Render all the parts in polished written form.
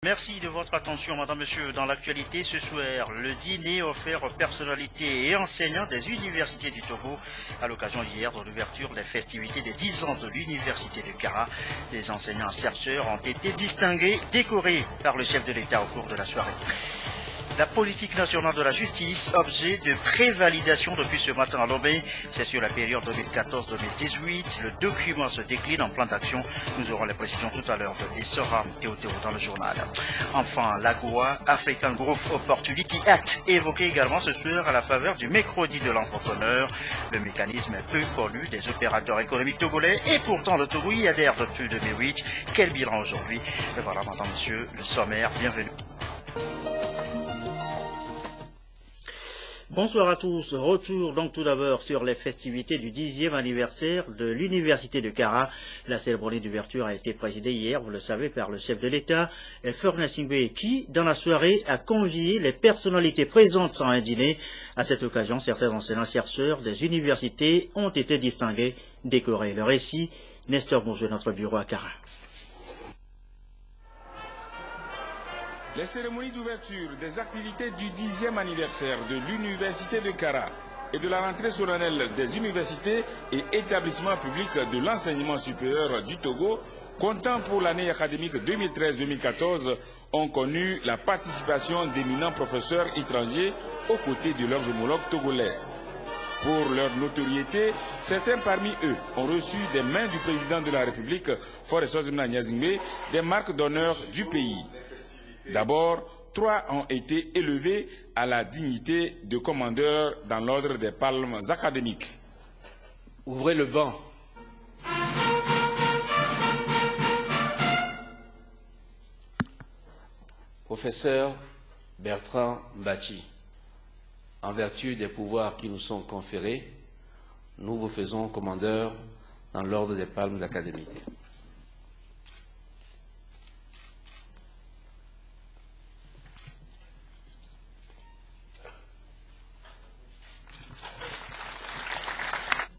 Merci de votre attention, madame, monsieur. Dans l'actualité ce soir, le dîner offert aux personnalités et enseignants des universités du Togo à l'occasion hier de l'ouverture des festivités des 10 ans de l'université de Kara. Les enseignants-chercheurs ont été distingués, décorés par le chef de l'État au cours de la soirée. La politique nationale de la justice, objet de prévalidation depuis ce matin à Lomé, c'est sur la période 2014-2018. Le document se décline en plan d'action. Nous aurons les précisions tout à l'heure de Essora Théothéo dans le journal. Enfin, l'AGOA, African Growth Opportunity Act, évoqué également ce soir à la faveur du mercredi de l'entrepreneur. Le mécanisme est peu connu des opérateurs économiques togolais et pourtant le Togo y adhère depuis 2008. Quel bilan aujourd'hui? Et voilà, madame, monsieur, le sommaire, bienvenue. Bonsoir à tous. Retour donc tout d'abord sur les festivités du 10e anniversaire de l'université de Kara. La cérémonie d'ouverture a été présidée hier, vous le savez, par le chef de l'État, Faure Gnassingbé, qui, dans la soirée, a convié les personnalités présentes à un dîner. À cette occasion, certains enseignants-chercheurs des universités ont été distingués, décorés. Le récit, Nestor Bourgeois, notre bureau à Kara. Les cérémonies d'ouverture des activités du 10e anniversaire de l'Université de Kara et de la rentrée solennelle des universités et établissements publics de l'enseignement supérieur du Togo, comptant pour l'année académique 2013-2014, ont connu la participation d'éminents professeurs étrangers aux côtés de leurs homologues togolais. Pour leur notoriété, certains parmi eux ont reçu des mains du président de la République, Faure Gnassingbé, des marques d'honneur du pays. D'abord, 3 ont été élevés à la dignité de commandeur dans l'ordre des palmes académiques. Ouvrez le banc. Professeur Bertrand Mbachi, en vertu des pouvoirs qui nous sont conférés, nous vous faisons commandeur dans l'ordre des palmes académiques.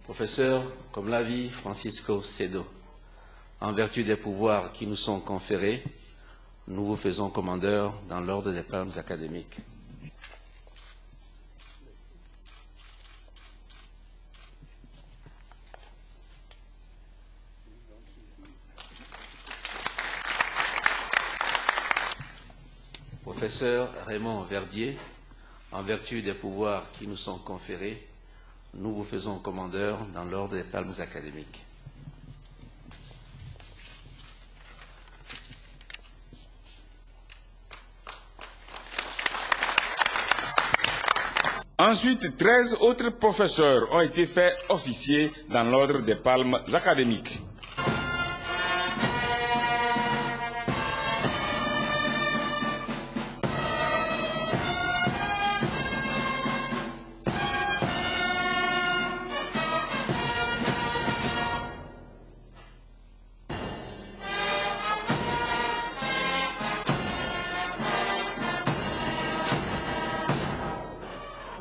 Professeur Komlavi Francisco Sedo, en vertu des pouvoirs qui nous sont conférés, nous vous faisons commandeur dans l'ordre des palmes académiques. Professeur Raymond Verdier, en vertu des pouvoirs qui nous sont conférés, nous vous faisons commandeur dans l'ordre des palmes académiques. Ensuite, 13 autres professeurs ont été faits officiers dans l'ordre des palmes académiques.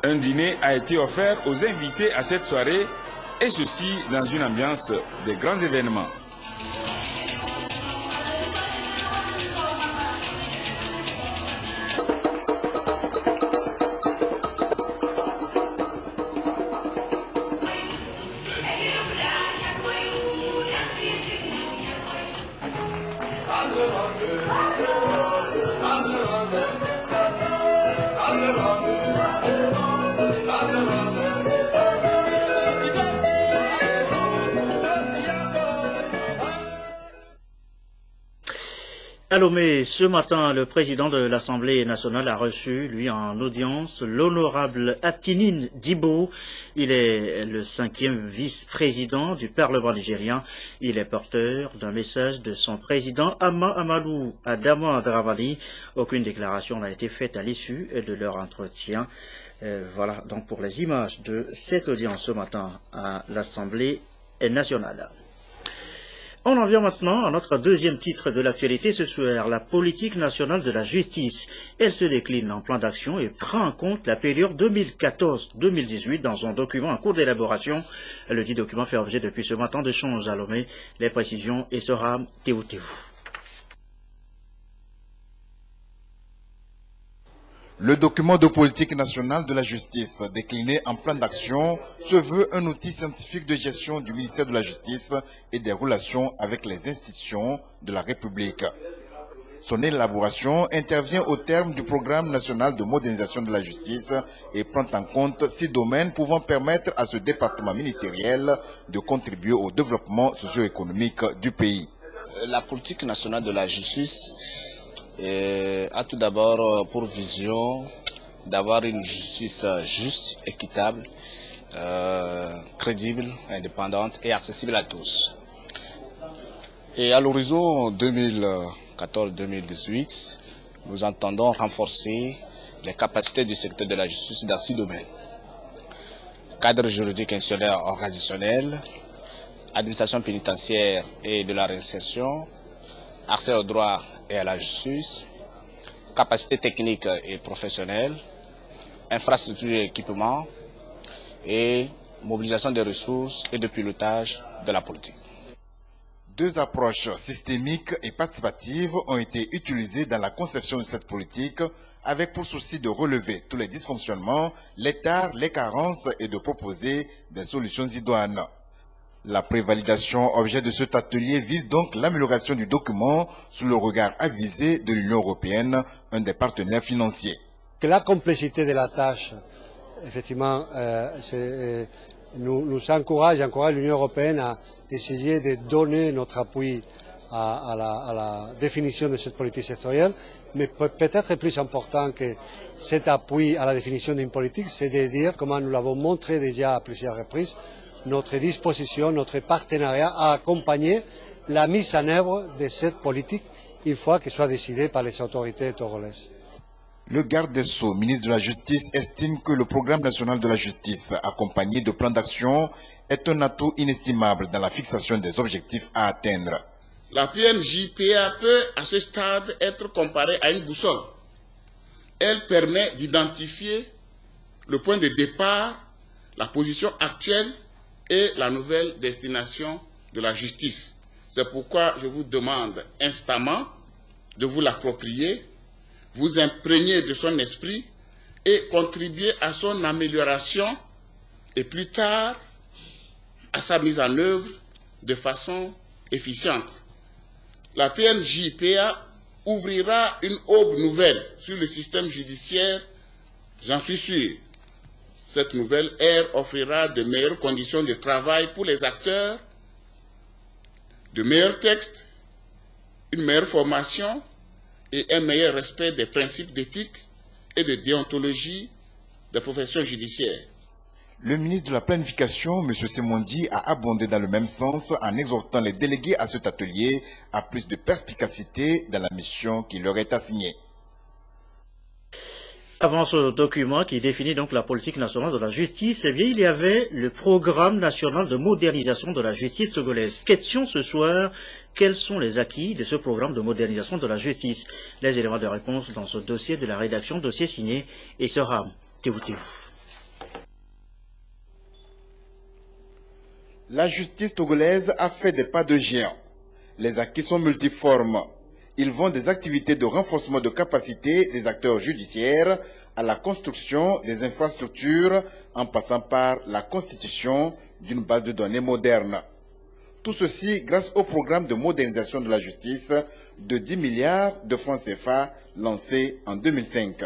Un dîner a été offert aux invités à cette soirée, et ceci dans une ambiance de grands événements. À Lomé, ce matin, le président de l'Assemblée nationale a reçu, lui, en audience, l'honorable Atinine Dibo. Il est le 5e vice-président du Parlement nigérien. Il est porteur d'un message de son président Ama Amadou Adama Dramani. Aucune déclaration n'a été faite à l'issue de leur entretien. Voilà donc pour les images de cette audience ce matin à l'Assemblée nationale. On en vient maintenant à notre deuxième titre de l'actualité ce soir, la politique nationale de la justice. Elle se décline en plan d'action et prend en compte la période 2014-2018 dans un document en cours d'élaboration. Le dit document fait objet depuis ce matin d'échanges à Lomé. Les précisions Essora Théothéo. Le document de politique nationale de la justice, décliné en plan d'action, se veut un outil scientifique de gestion du ministère de la Justice et des relations avec les institutions de la République. Son élaboration intervient au terme du programme national de modernisation de la justice et prend en compte 6 domaines pouvant permettre à ce département ministériel de contribuer au développement socio-économique du pays. La politique nationale de la justice a tout d'abord pour vision d'avoir une justice juste, équitable, crédible, indépendante et accessible à tous. Et à l'horizon 2014-2018, nous entendons renforcer les capacités du secteur de la justice dans 6 domaines. Cadre juridique insulaire organisationnel, administration pénitentiaire et de la réinsertion, accès au droit et à la justice, capacité technique et professionnelle, infrastructure et équipement et mobilisation des ressources et de pilotage de la politique. 2 approches systémiques et participatives ont été utilisées dans la conception de cette politique avec pour souci de relever tous les dysfonctionnements, les tares, les carences et de proposer des solutions idoines. La prévalidation objet de cet atelier vise donc l'amélioration du document sous le regard avisé de l'Union européenne, un des partenaires financiers. Que la complexité de la tâche, effectivement, nous encourage l'Union européenne à essayer de donner notre appui à la définition de cette politique sectorielle, mais peut-être plus important que cet appui à la définition d'une politique, c'est de dire, comme nous l'avons montré déjà à plusieurs reprises, notre disposition, notre partenariat à accompagner la mise en œuvre de cette politique une fois qu'elle soit décidée par les autorités togolaises. Le garde des Sceaux, ministre de la Justice, estime que le programme national de la justice, accompagné de plans d'action, est un atout inestimable dans la fixation des objectifs à atteindre. La PNJPA peut, à ce stade, être comparée à une boussole. Elle permet d'identifier le point de départ, la position actuelle et la nouvelle destination de la justice. C'est pourquoi je vous demande instamment de vous l'approprier, vous imprégner de son esprit et contribuer à son amélioration et plus tard à sa mise en œuvre de façon efficiente. La PNJPA ouvrira une aube nouvelle sur le système judiciaire, j'en suis sûr. Cette nouvelle ère offrira de meilleures conditions de travail pour les acteurs, de meilleurs textes, une meilleure formation et un meilleur respect des principes d'éthique et de déontologie des professions judiciaires. Le ministre de la Planification, M. Semondi, a abondé dans le même sens en exhortant les délégués à cet atelier à plus de perspicacité dans la mission qui leur est assignée. Avant ce document qui définit donc la politique nationale de la justice, eh bien, il y avait le programme national de modernisation de la justice togolaise. Question ce soir, quels sont les acquis de ce programme de modernisation de la justice? Les éléments de réponse dans ce dossier de la rédaction, dossier signé Essoram Tewutewu. La justice togolaise a fait des pas de géant. Les acquis sont multiformes. Ils vont des activités de renforcement de capacité des acteurs judiciaires à la construction des infrastructures en passant par la constitution d'une base de données moderne. Tout ceci grâce au programme de modernisation de la justice de 10 milliards de francs CFA lancé en 2005.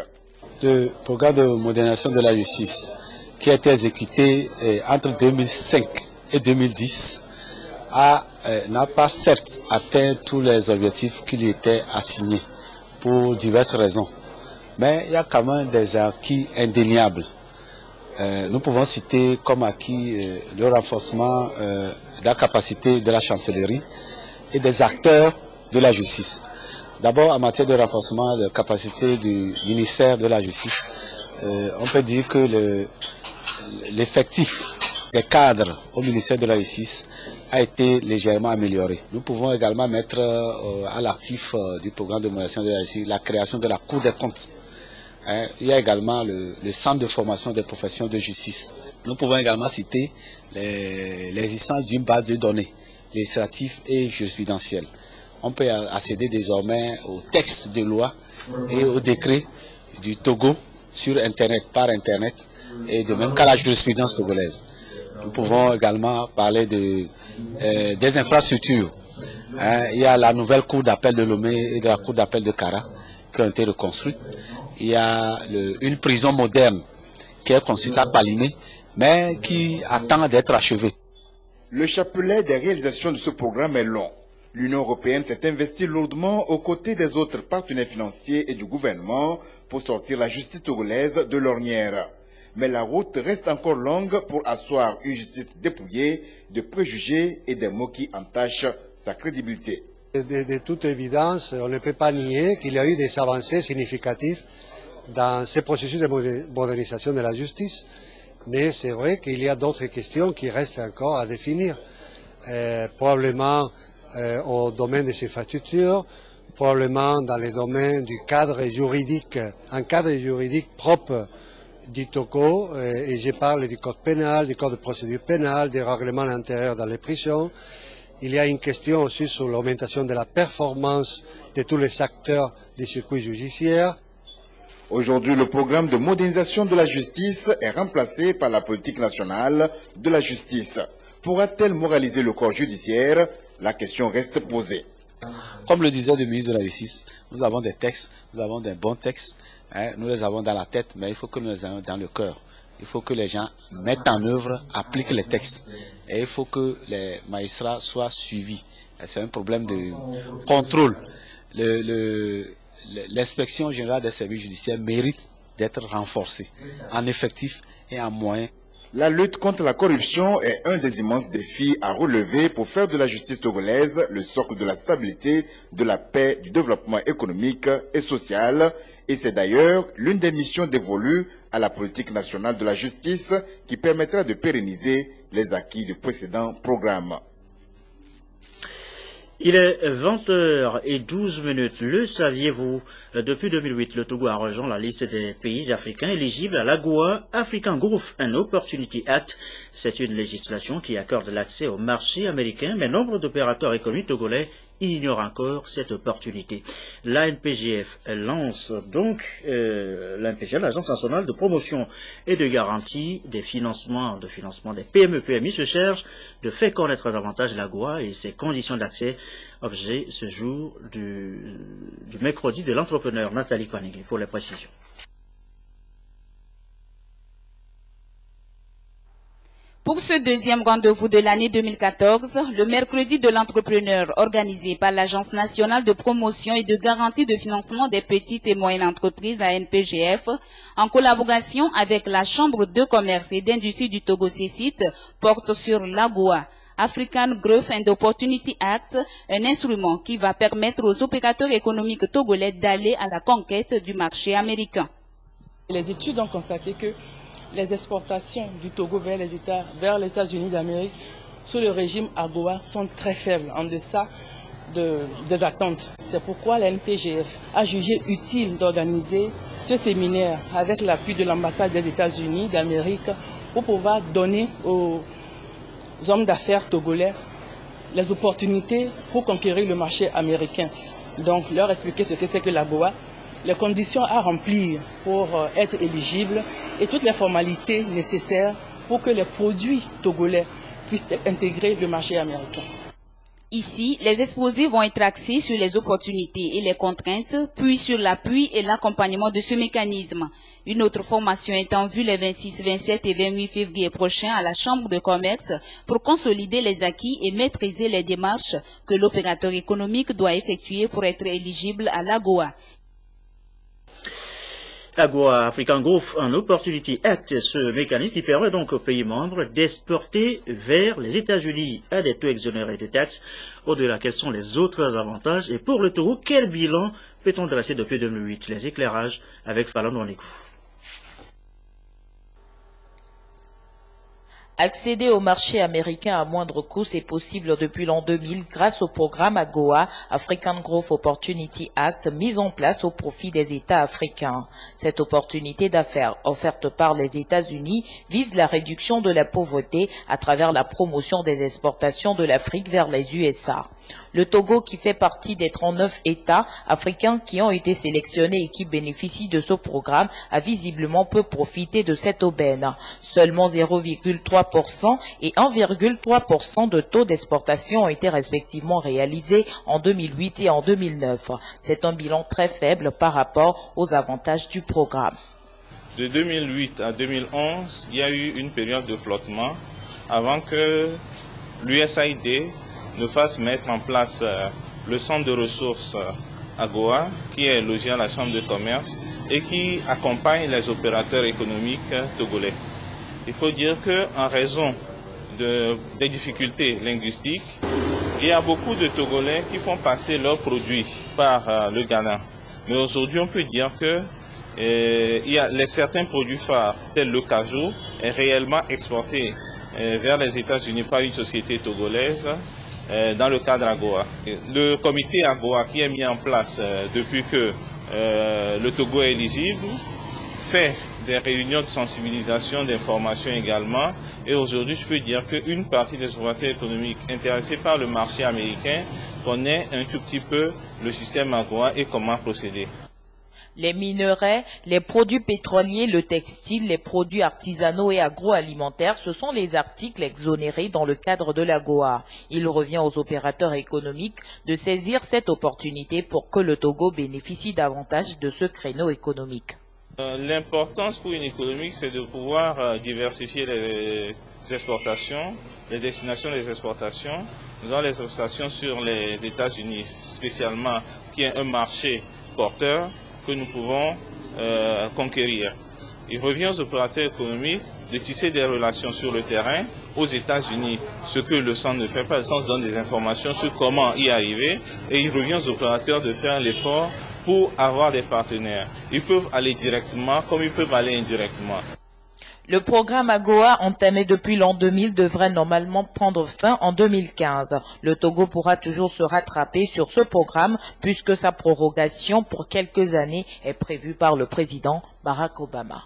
Le programme de modernisation de la justice qui a été exécuté entre 2005 et 2010 n'a pas certes atteint tous les objectifs qui lui étaient assignés pour diverses raisons. Mais il y a quand même des acquis indéniables. Nous pouvons citer comme acquis le renforcement de la capacité de la chancellerie et des acteurs de la justice. D'abord, en matière de renforcement de la capacité du ministère de la Justice, on peut dire que l'effectif des cadres au ministère de la Justice a été légèrement amélioré. Nous pouvons également mettre à l'actif du programme de modernisation de la justice la création de la Cour des comptes. Il y a également le centre de formation des professions de justice. Nous pouvons également citer l'existence d'une base de données législative et jurisprudentielle. On peut accéder désormais aux textes de loi et aux décrets du Togo sur Internet, par Internet, et de même qu'à la jurisprudence togolaise. Nous pouvons également parler des infrastructures. Il y a la nouvelle cour d'appel de Lomé et de la cour d'appel de Kara qui ont été reconstruites. Il y a une prison moderne qui est construite à Palimé, mais qui attend d'être achevée. Le chapelet des réalisations de ce programme est long. L'Union européenne s'est investie lourdement aux côtés des autres partenaires financiers et du gouvernement pour sortir la justice togolaise de l'ornière. Mais la route reste encore longue pour asseoir une justice dépouillée de préjugés et des mots qui entachent sa crédibilité. De toute évidence, on ne peut pas nier qu'il y a eu des avancées significatives dans ce processus de modernisation de la justice, mais c'est vrai qu'il y a d'autres questions qui restent encore à définir. Probablement au domaine des infrastructures, probablement dans les domaines du cadre juridique, un cadre juridique propre du Togo, et je parle du code pénal, du code de procédure pénale, des règlements intérieurs dans les prisons. Il y a une question aussi sur l'augmentation de la performance de tous les acteurs des circuits judiciaires. Aujourd'hui, le programme de modernisation de la justice est remplacé par la politique nationale de la justice. Pourra-t-elle moraliser le corps judiciaire? La question reste posée. Comme le disait le ministre de la Justice, nous avons des textes, nous avons des bons textes, nous les avons dans la tête, mais il faut que nous les ayons dans le cœur. Il faut que les gens mettent en œuvre, appliquent les textes. Et il faut que les magistrats soient suivis. C'est un problème de contrôle. L'inspection générale des services judiciaires mérite d'être renforcée en effectifs et en moyens. La lutte contre la corruption est un des immenses défis à relever pour faire de la justice togolaise le socle de la stabilité, de la paix, du développement économique et social. Et c'est d'ailleurs l'une des missions dévolues à la politique nationale de la justice qui permettra de pérenniser les acquis du précédent programme. Il est 20h12. Le saviez-vous? Depuis 2008, le Togo a rejoint la liste des pays africains éligibles à l'AGOA, African Growth and Opportunity Act. C'est une législation qui accorde l'accès au marché américain, mais nombre d'opérateurs économiques togolais ignorent encore cette opportunité. L'ANPGF lance donc l'ANPGF, l'Agence nationale de promotion et de garantie des financements des PME-PMI, se charge de faire connaître davantage l'AGOA et ses conditions d'accès. Objet ce jour du mercredi de l'entrepreneur Nathalie Panigui pour les précisions. Pour ce deuxième rendez-vous de l'année 2014, le mercredi de l'entrepreneur organisé par l'Agence nationale de promotion et de garantie de financement des petites et moyennes entreprises ANPGF, en collaboration avec la Chambre de commerce et d'industrie du Togo CECIT, porte sur l'AGOA, African Growth and Opportunity Act, un instrument qui va permettre aux opérateurs économiques togolais d'aller à la conquête du marché américain. Les études ont constaté que les exportations du Togo vers les États-Unis d'Amérique sous le régime AGOA sont très faibles, en deçà des attentes. C'est pourquoi la NPGF a jugé utile d'organiser ce séminaire avec l'appui de l'ambassade des États-Unis d'Amérique pour pouvoir donner aux hommes d'affaires togolais les opportunités pour conquérir le marché américain. Donc leur expliquer ce que c'est que l'AGOA, les conditions à remplir pour être éligible et toutes les formalités nécessaires pour que les produits togolais puissent intégrer le marché américain. Ici, les exposés vont être axés sur les opportunités et les contraintes, puis sur l'appui et l'accompagnement de ce mécanisme. Une autre formation est en vue les 26, 27 et 28 février prochains à la Chambre de commerce pour consolider les acquis et maîtriser les démarches que l'opérateur économique doit effectuer pour être éligible à l'AGOA. AGOA, African Growth and Opportunity Act, ce mécanisme qui permet donc aux pays membres d'exporter vers les États-Unis à des taux exonérés de taxes. Au-delà, quels sont les autres avantages? Et pour le Togo, quel bilan peut-on dresser depuis 2008? Les éclairages avec Fallon Donekou. Accéder au marché américain à moindre coût, c'est possible depuis l'an 2000 grâce au programme AGOA, African Growth Opportunity Act, mis en place au profit des États africains. Cette opportunité d'affaires offerte par les États-Unis vise la réduction de la pauvreté à travers la promotion des exportations de l'Afrique vers les USA. Le Togo, qui fait partie des 39 États africains qui ont été sélectionnés et qui bénéficient de ce programme, a visiblement peu profité de cette aubaine. Seulement 0,3% et 1,3% de taux d'exportation ont été respectivement réalisés en 2008 et en 2009. C'est un bilan très faible par rapport aux avantages du programme. De 2008 à 2011, il y a eu une période de flottement avant que l'USAID ne fasse mettre en place le centre de ressources à Goa, qui est logé à la Chambre de commerce et qui accompagne les opérateurs économiques togolais. Il faut dire qu'en raison des difficultés linguistiques, il y a beaucoup de Togolais qui font passer leurs produits par le Ghana. Mais aujourd'hui, on peut dire que certains produits phares, tels le cajou, est réellement exporté vers les États-Unis par une société togolaise dans le cadre AGOA. Le comité AGOA qui est mis en place depuis que le Togo est éligible fait des réunions de sensibilisation, d'information également. Et aujourd'hui, je peux dire qu'une partie des opérateurs économiques intéressés par le marché américain connaît un tout petit peu le système AGOA et comment procéder. Les minerais, les produits pétroliers, le textile, les produits artisanaux et agroalimentaires, ce sont les articles exonérés dans le cadre de l'AGOA. Il revient aux opérateurs économiques de saisir cette opportunité pour que le Togo bénéficie davantage de ce créneau économique. L'importance pour une économie, c'est de pouvoir diversifier les exportations, les destinations des exportations. Nous avons les exportations sur les États-Unis, spécialement, qui est un marché porteur que nous pouvons conquérir. Il revient aux opérateurs économiques de tisser des relations sur le terrain aux États-Unis, ce que le centre ne fait pas. Le centre donne des informations sur comment y arriver et il revient aux opérateurs de faire l'effort pour avoir des partenaires. Ils peuvent aller directement comme ils peuvent aller indirectement. Le programme AGOA, entamé depuis l'an 2000, devrait normalement prendre fin en 2015. Le Togo pourra toujours se rattraper sur ce programme puisque sa prorogation pour quelques années est prévue par le président Barack Obama.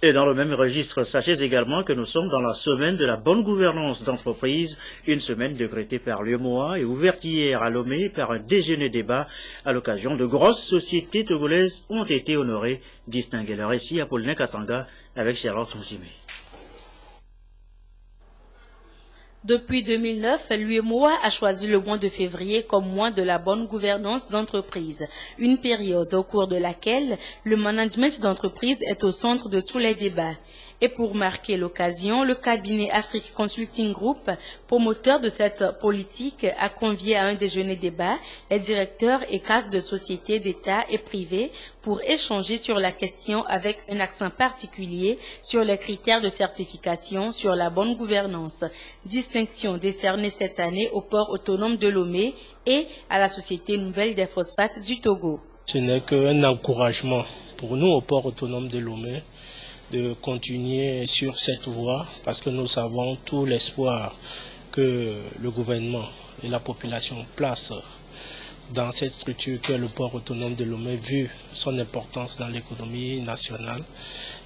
Et dans le même registre, sachez également que nous sommes dans la semaine de la bonne gouvernance d'entreprise, une semaine décrétée par l'UEMOA et ouverte hier à Lomé par un déjeuner-débat à l'occasion de grosses sociétés togolaises ont été honorées. Distinguez leur récit à Paulin Katanga avec Charlotte Onsime. Depuis 2009, l'UEMOA a choisi le mois de février comme mois de la bonne gouvernance d'entreprise, une période au cours de laquelle le management d'entreprise est au centre de tous les débats. Et pour marquer l'occasion, le cabinet Afrique Consulting Group, promoteur de cette politique, a convié à un déjeuner-débat les directeurs et cadres de sociétés d'État et privées pour échanger sur la question avec un accent particulier sur les critères de certification sur la bonne gouvernance. Distinction décernée cette année au port autonome de Lomé et à la Société Nouvelle des Phosphates du Togo. Ce n'est qu'un encouragement pour nous au port autonome de Lomé de continuer sur cette voie parce que nous savons tout l'espoir que le gouvernement et la population placent dans cette structure que le port autonome de Lomé, vu son importance dans l'économie nationale.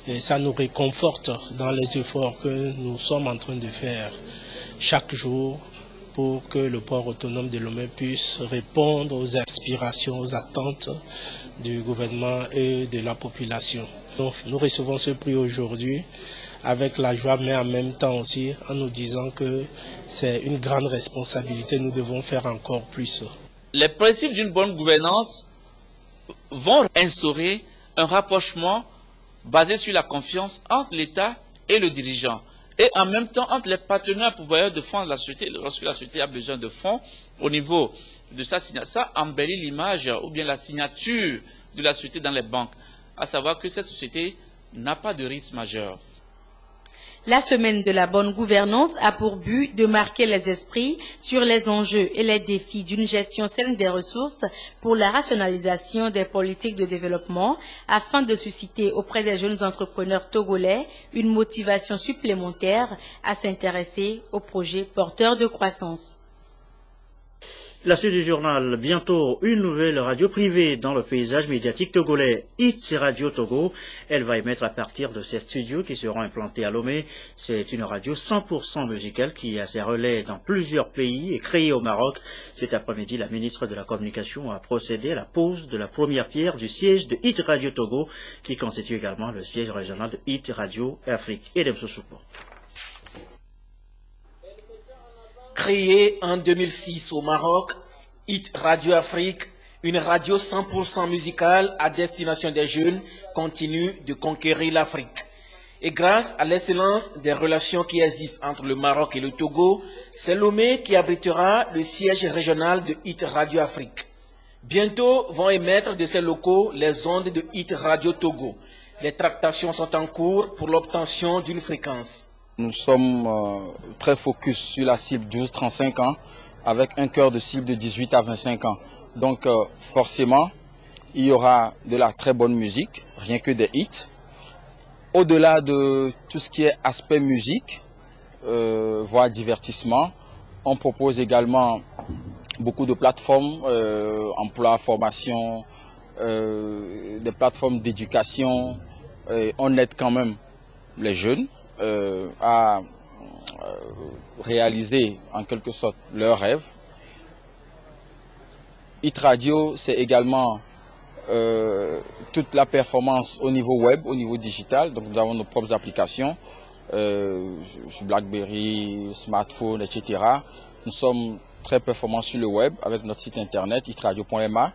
Et ça nous réconforte dans les efforts que nous sommes en train de faire chaque jour pour que le port autonome de Lomé puisse répondre aux aspirations, aux attentes du gouvernement et de la population. Donc, nous recevons ce prix aujourd'hui avec la joie, mais en même temps aussi en nous disant que c'est une grande responsabilité, nous devons faire encore plus. Les principes d'une bonne gouvernance vont instaurer un rapprochement basé sur la confiance entre l'État et le dirigeant. Et en même temps entre les partenaires pourvoyeurs de fonds de la société, lorsque la société a besoin de fonds, au niveau de sa signature, ça embellit l'image ou bien la signature de la société dans les banques. À savoir que cette société n'a pas de risque majeur. La semaine de la bonne gouvernance a pour but de marquer les esprits sur les enjeux et les défis d'une gestion saine des ressources pour la rationalisation des politiques de développement afin de susciter auprès des jeunes entrepreneurs togolais une motivation supplémentaire à s'intéresser aux projets porteurs de croissance. La suite du journal, bientôt une nouvelle radio privée dans le paysage médiatique togolais, It's Radio Togo. Elle va émettre à partir de ses studios qui seront implantés à Lomé. C'est une radio 100% musicale qui a ses relais dans plusieurs pays et créée au Maroc. Cet après-midi, la ministre de la Communication a procédé à la pose de la première pierre du siège de It's Radio Togo, qui constitue également le siège régional de It's Radio Afrique. Et Créée en 2006 au Maroc, It's Radio Afrique, une radio 100% musicale à destination des jeunes, continue de conquérir l'Afrique. Et grâce à l'excellence des relations qui existent entre le Maroc et le Togo, c'est Lomé qui abritera le siège régional de It's Radio Afrique. Bientôt vont émettre de ces locaux les ondes de It's Radio Togo. Les tractations sont en cours pour l'obtention d'une fréquence. Nous sommes très focus sur la cible 12-35 ans avec un cœur de cible de 18 à 25 ans. Donc forcément, il y aura de la très bonne musique, rien que des hits. Au-delà de tout ce qui est aspect musique, voire divertissement, on propose également beaucoup de plateformes, emploi, formation, des plateformes d'éducation. On aide quand même les jeunes à réaliser en quelque sorte leurs rêves. It's Radio, c'est également toute la performance au niveau web, au niveau digital. Donc nous avons nos propres applications sur BlackBerry, smartphone, etc. Nous sommes très performants sur le web avec notre site internet itradio.ma.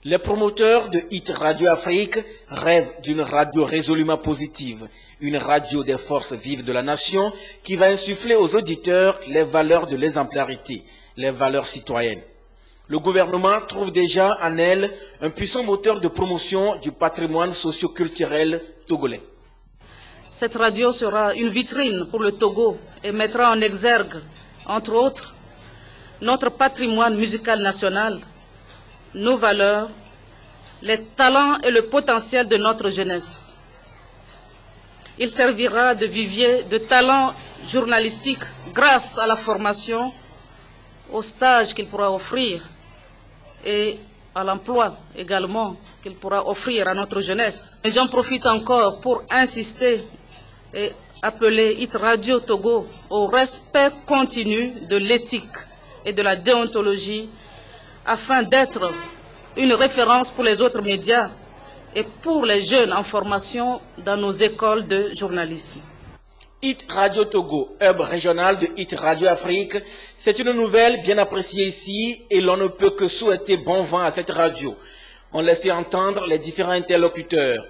Les promoteurs de It's Radio Afrique rêvent d'une radio résolument positive, une radio des forces vives de la nation qui va insuffler aux auditeurs les valeurs de l'exemplarité, les valeurs citoyennes. Le gouvernement trouve déjà en elle un puissant moteur de promotion du patrimoine socio-culturel togolais. Cette radio sera une vitrine pour le Togo et mettra en exergue, entre autres, notre patrimoine musical national, nos valeurs, les talents et le potentiel de notre jeunesse. Il servira de vivier de talents journalistiques grâce à la formation, au stage qu'il pourra offrir et à l'emploi également qu'il pourra offrir à notre jeunesse. Et j'en profite encore pour insister et appeler It's Radio Togo au respect continu de l'éthique et de la déontologie afin d'être une référence pour les autres médias et pour les jeunes en formation dans nos écoles de journalisme. It's Radio Togo, hub régional de It's Radio Afrique, c'est une nouvelle bien appréciée ici et l'on ne peut que souhaiter bon vent à cette radio. On laissait entendre les différents interlocuteurs.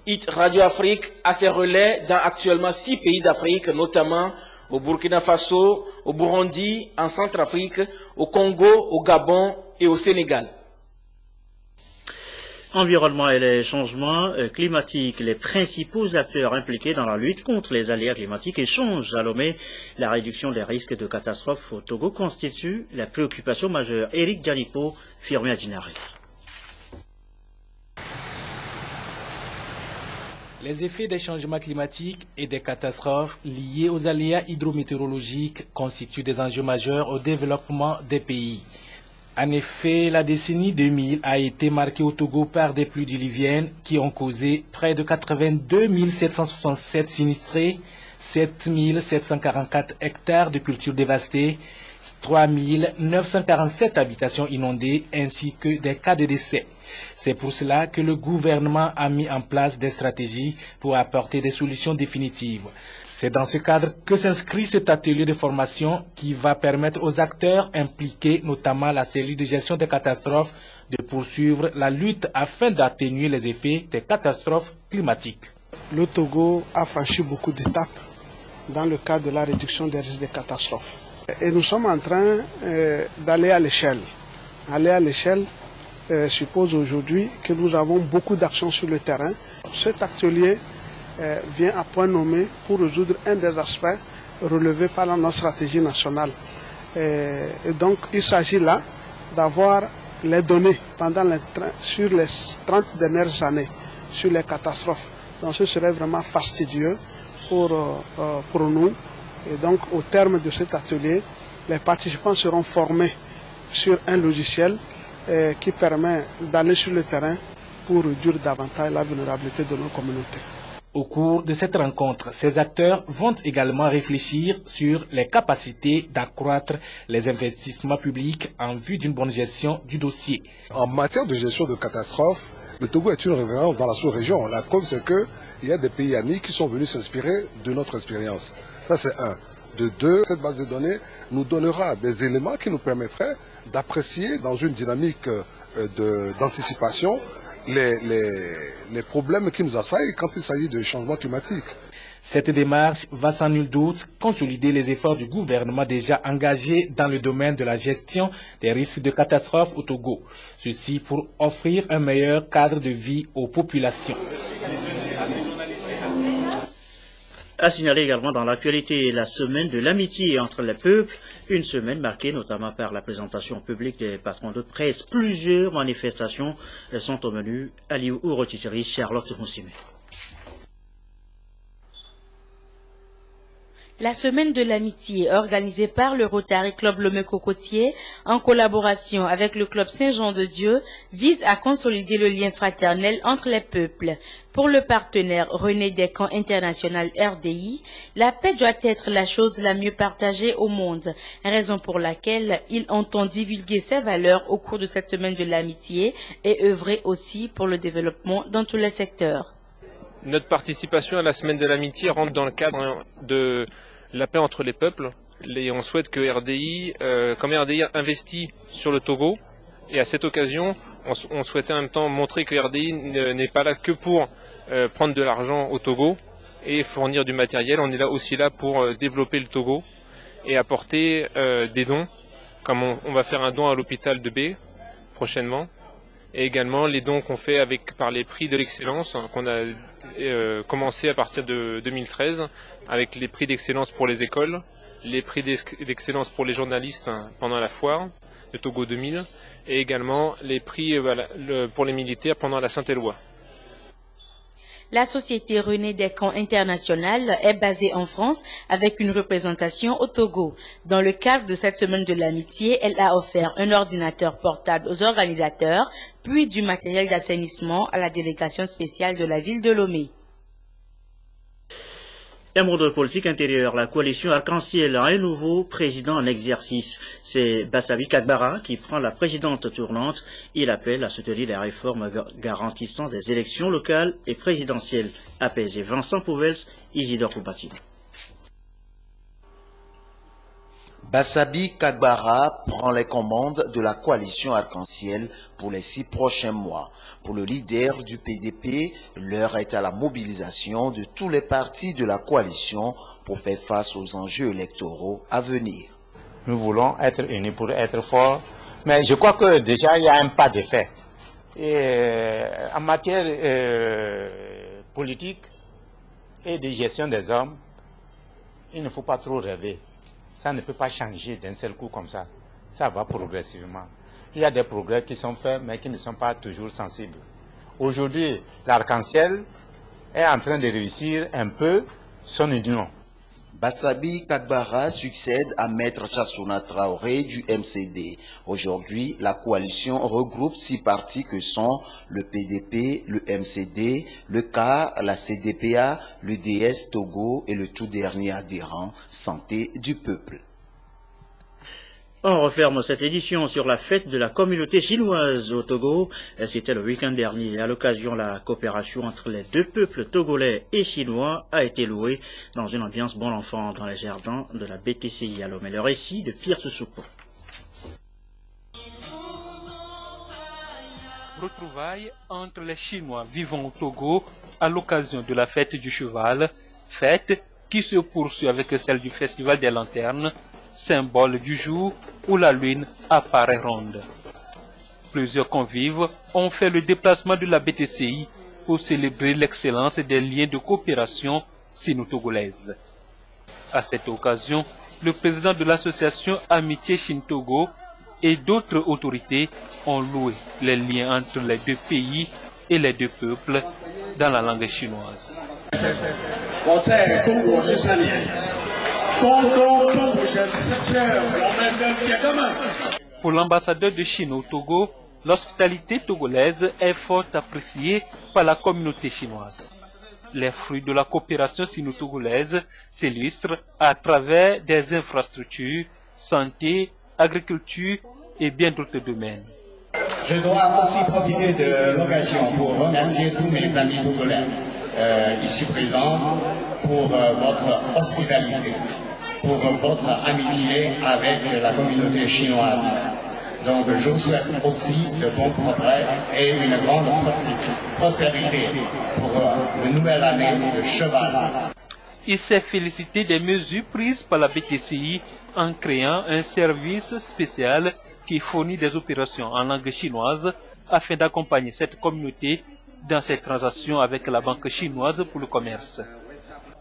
It's Radio Afrique a ses relais dans actuellement 6 pays d'Afrique, notamment au Burkina Faso, au Burundi, en Centrafrique, au Congo, au Gabon et au Sénégal. Environnement et les changements climatiques, les principaux acteurs impliqués dans la lutte contre les aléas climatiques échangent à Lomé. La réduction des risques de catastrophes au Togo constitue la préoccupation majeure. Eric Janipo, Firmé à Dinari. Les effets des changements climatiques et des catastrophes liées aux aléas hydrométéorologiques constituent des enjeux majeurs au développement des pays. En effet, la décennie 2000 a été marquée au Togo par des pluies diluviennes qui ont causé près de 82 767 sinistrés, 7 744 hectares de cultures dévastées, 3 947 habitations inondées ainsi que des cas de décès. C'est pour cela que le gouvernement a mis en place des stratégies pour apporter des solutions définitives. C'est dans ce cadre que s'inscrit cet atelier de formation qui va permettre aux acteurs impliqués, notamment la cellule de gestion des catastrophes, de poursuivre la lutte afin d'atténuer les effets des catastrophes climatiques. Le Togo a franchi beaucoup d'étapes dans le cadre de la réduction des risques de catastrophes. Et nous sommes en train d'aller à l'échelle. Aller à l'échelle suppose aujourd'hui que nous avons beaucoup d'actions sur le terrain. Cet atelier vient à point nommé pour résoudre un des aspects relevés par notre stratégie nationale. Et donc il s'agit là d'avoir les données sur les 30 dernières années sur les catastrophes. Donc ce serait vraiment fastidieux pour nous. Et donc au terme de cet atelier, les participants seront formés sur un logiciel qui permet d'aller sur le terrain pour réduire davantage la vulnérabilité de nos communautés. Au cours de cette rencontre, ces acteurs vont également réfléchir sur les capacités d'accroître les investissements publics en vue d'une bonne gestion du dossier. En matière de gestion de catastrophes, le Togo est une référence dans la sous-région. La preuve, c'est qu'il y a des pays amis qui sont venus s'inspirer de notre expérience. Ça, c'est un. De deux, cette base de données nous donnera des éléments qui nous permettraient d'apprécier dans une dynamique d'anticipation les problèmes qui nous assaillent quand il s'agit de changement climatique. Cette démarche va sans nul doute consolider les efforts du gouvernement déjà engagés dans le domaine de la gestion des risques de catastrophes au Togo. Ceci pour offrir un meilleur cadre de vie aux populations. À signaler également dans l'actualité la semaine de l'amitié entre les peuples, une semaine marquée notamment par la présentation publique des patrons de presse. Plusieurs manifestations sont au menu. Aliou Ourotitiri, Charlotte Moussime. La semaine de l'amitié organisée par le Rotary Club Lomé Cocotier en collaboration avec le Club Saint-Jean-de-Dieu vise à consolider le lien fraternel entre les peuples. Pour le partenaire René Descamps International RDI, la paix doit être la chose la mieux partagée au monde, raison pour laquelle il entend divulguer ses valeurs au cours de cette semaine de l'amitié et œuvrer aussi pour le développement dans tous les secteurs. Notre participation à la semaine de l'amitié rentre dans le cadre de la paix entre les peuples. Et on souhaite que RDI, comme RDI investit sur le Togo, et à cette occasion, on souhaitait en même temps montrer que RDI n'est pas là que pour prendre de l'argent au Togo et fournir du matériel. On est là aussi là pour développer le Togo et apporter des dons, comme on va faire un don à l'hôpital de B prochainement. Et également les dons qu'on fait par les prix de l'excellence, qu'on a commencé à partir de 2013, avec les prix d'excellence pour les écoles, les prix d'excellence pour les journalistes pendant la foire de Togo 2000, et également les prix pour les militaires pendant la Saint-Éloi. La société René Descamps International est basée en France avec une représentation au Togo. Dans le cadre de cette semaine de l'amitié, elle a offert un ordinateur portable aux organisateurs, puis du matériel d'assainissement à la délégation spéciale de la ville de Lomé. Un mot de politique intérieure, la coalition Arc-en-Ciel a un nouveau président en exercice. C'est Bassabi Kagbara qui prend la présidente tournante. Il appelle à soutenir les réformes garantissant des élections locales et présidentielles apaisées. Vincent Pouvels, Isidore Koubati. Bassabi Kagbara prend les commandes de la coalition Arc-en-Ciel pour les 6 prochains mois. Pour le leader du PDP, l'heure est à la mobilisation de tous les partis de la coalition pour faire face aux enjeux électoraux à venir. Nous voulons être unis pour être forts, mais je crois que déjà il y a un pas de fait. Et en matière politique et de gestion des hommes, il ne faut pas trop rêver. Ça ne peut pas changer d'un seul coup comme ça. Ça va progressivement. Il y a des progrès qui sont faits, mais qui ne sont pas toujours sensibles. Aujourd'hui, l'Arc-en-Ciel est en train de réussir un peu son union. Bassabi Kagbara succède à Maître Chassouna Traoré du MCD. Aujourd'hui, la coalition regroupe 6 partis que sont le PDP, le MCD, le CAR, la CDPA, le DS Togo et le tout dernier adhérent, Santé du Peuple. On referme cette édition sur la fête de la communauté chinoise au Togo. C'était le week-end dernier. À l'occasion, la coopération entre les deux peuples togolais et chinois a été louée dans une ambiance bon enfant dans les jardins de la BTCI à Lomé. Le récit de Pierre Soussoupo. Retrouvailles entre les Chinois vivant au Togo à l'occasion de la fête du cheval, fête qui se poursuit avec celle du Festival des Lanternes, symbole du jour où la lune apparaît ronde. Plusieurs convives ont fait le déplacement de la BTCI pour célébrer l'excellence des liens de coopération sino-togolaise. À cette occasion, le président de l'association Amitié Chine-Togo et d'autres autorités ont loué les liens entre les deux pays et les deux peuples dans la langue chinoise. Pour l'ambassadeur de Chine au Togo, l'hospitalité togolaise est fort appréciée par la communauté chinoise. Les fruits de la coopération sino-togolaise s'illustrent à travers des infrastructures, santé, agriculture et bien d'autres domaines. Je dois aussi profiter de l'occasion pour remercier tous mes amis togolais ici présents pour votre hospitalité, pour votre amitié avec la communauté chinoise. Donc je vous souhaite aussi de bons progrès et une grande prospérité pour une nouvelle année de cheval. Il s'est félicité des mesures prises par la BTCI en créant un service spécial qui fournit des opérations en langue chinoise afin d'accompagner cette communauté dans ses transactions avec la banque chinoise pour le commerce.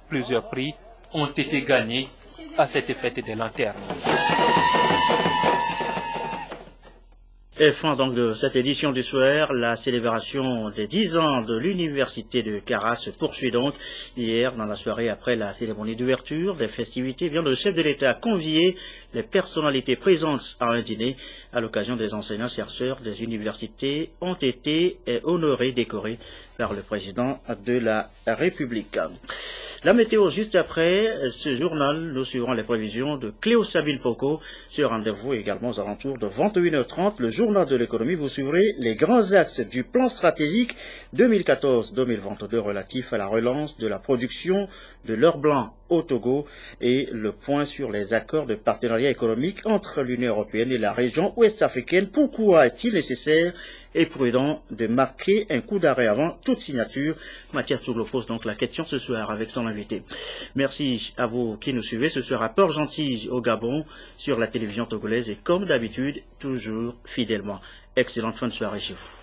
Plusieurs prix ont été gagnés à cette fête des lanternes. Et fin donc de cette édition du soir, la célébration des 10 ans de l'université de Kara se poursuit donc. Hier, dans la soirée après la cérémonie d'ouverture des festivités, le chef de l'État a convié les personnalités présentes à un dîner. À l'occasion, des enseignants-chercheurs des universités ont été honorés, décorés par le président de la République. La météo, juste après ce journal, nous suivrons les prévisions de Cléo Sabine Poco. Sur rendez-vous également aux alentours de 21h30, le journal de l'économie. Vous suivrez les grands axes du plan stratégique 2014-2022 relatif à la relance de la production de l'or blanc au Togo et le point sur les accords de partenariat économique entre l'Union européenne et la région ouest-africaine. Pourquoi est-il nécessaire et prudent de marquer un coup d'arrêt avant toute signature? Mathias Touglo pose donc la question ce soir avec son invité. Merci à vous qui nous suivez ce soir à Port-Gentil au Gabon sur la télévision togolaise et comme d'habitude, toujours fidèlement. Excellente fin de soirée chez vous.